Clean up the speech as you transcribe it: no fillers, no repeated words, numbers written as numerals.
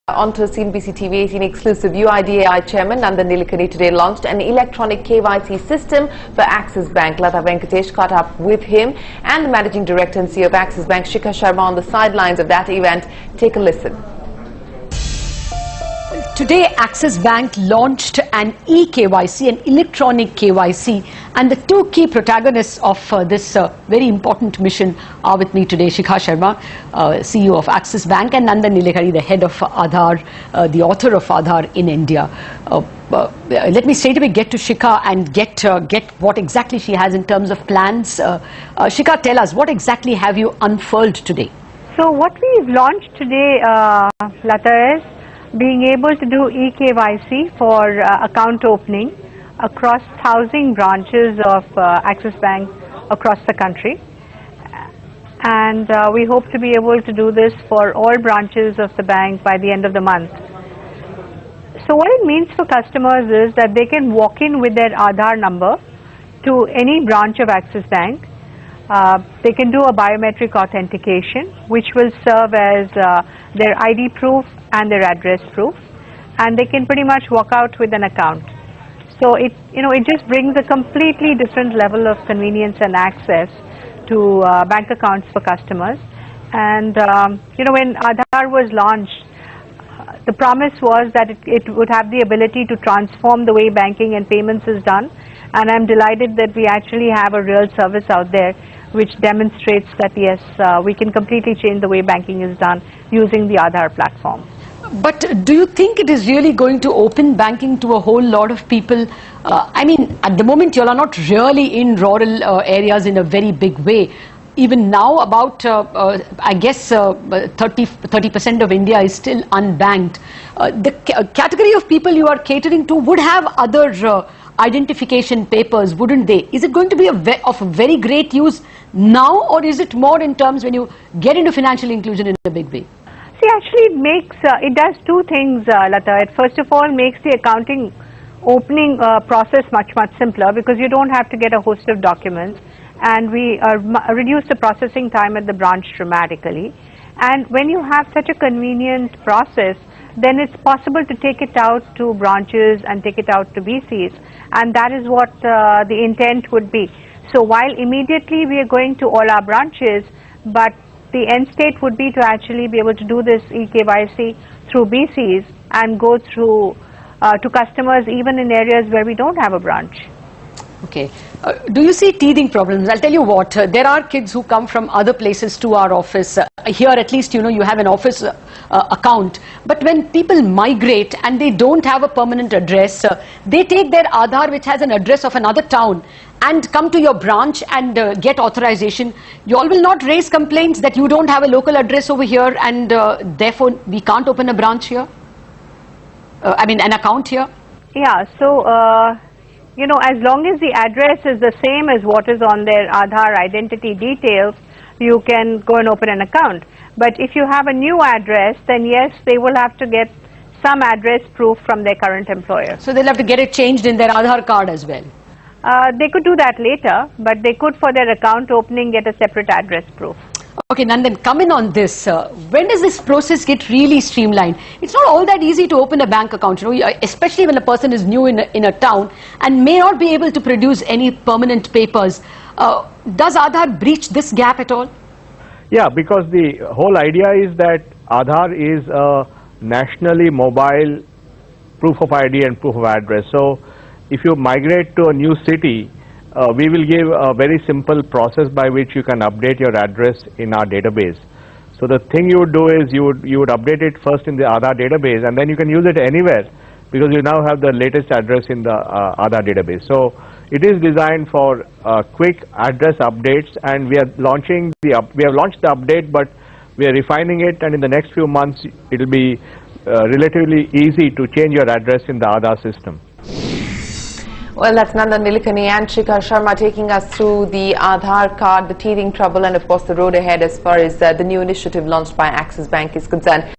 Onto CNBC TV 18 exclusive, UIDAI Chairman Nandan Nilekani today launched an electronic KYC system for Axis Bank. Lata Venkatesh caught up with him and the Managing Director and CEO of Axis Bank, Shikha Sharma, on the sidelines of that event. Take a listen. Today, Axis Bank launched an e-KYC, an electronic KYC, and the two key protagonists of this very important mission are with me today. Shikha Sharma, CEO of Axis Bank, and Nandan Nilekani, the head of Aadhaar, the author of Aadhaar in India. Let me straight away get to Shikha and get what exactly she has in terms of plans. Shikha, tell us, what exactly have you unfurled today? So what we've launched today, Lata, is being able to do e-KYC for account opening across 1,000 branches of Axis Bank across the country. And we hope to be able to do this for all branches of the bank by the end of the month. So what it means for customers is that they can walk in with their Aadhaar number to any branch of Axis Bank. They can do a biometric authentication, which will serve as their ID proof and their address proof, and they can pretty much walk out with an account. So it just brings a completely different level of convenience and access to bank accounts for customers. And when Aadhaar was launched, the promise was that it would have the ability to transform the way banking and payments is done, and I'm delighted that we actually have a real service out there which demonstrates that yes, we can completely change the way banking is done using the Aadhaar platform. But do you think it is really going to open banking to a whole lot of people? I mean, at the moment, you all are not really in rural areas in a very big way. Even now, about, I guess, 30% of India is still unbanked. The category of people you are catering to would have other identification papers, wouldn't they? Is it going to be of very great use now, or is it more in terms when you get into financial inclusion in a big way? See, actually it does two things, Lata. It first of all makes the accounting opening process much simpler, because you don't have to get a host of documents, and we reduce the processing time at the branch dramatically. And when you have such a convenient process, then it's possible to take it out to branches and take it out to BCs, and that is what the intent would be. So while immediately we are going to all our branches, but the end state would be to actually be able to do this e-KYC through BCs and go through to customers even in areas where we don't have a branch. Okay. Do you see teething problems? I'll tell you what, there are kids who come from other places to our office. Here at least, you have an office account. But when people migrate and they don't have a permanent address, they take their Aadhaar, which has an address of another town, and come to your branch and get authorization. You all will not raise complaints that you don't have a local address over here, and therefore we can't open a branch here? I mean, an account here? Yeah, so as long as the address is the same as what is on their Aadhaar identity details, you can go and open an account. But if you have a new address, then yes, they will have to get some address proof from their current employer. So they'll have to get it changed in their Aadhaar card as well? They could do that later, but they could, for their account opening, get a separate address proof. Okay, Nandan, come in on this. When does this process get really streamlined? It's not all that easy to open a bank account, especially when a person is new in a town and may not be able to produce any permanent papers. Does Aadhaar breach this gap at all? Yeah, because the whole idea is that Aadhaar is a nationally mobile proof of ID and proof of address. So if you migrate to a new city, we will give a very simple process by which you can update your address in our database. So the thing you would do is you would update it first in the Aadhaar database, and then you can use it anywhere, because you now have the latest address in the Aadhaar database. So it is designed for quick address updates, and we have launched the update, but we are refining it, and in the next few months it will be relatively easy to change your address in the Aadhaar system. Well, that's Nandan Nilekani and Shikha Sharma taking us through the Aadhaar card, the teething trouble, and of course the road ahead as far as the new initiative launched by Axis Bank is concerned.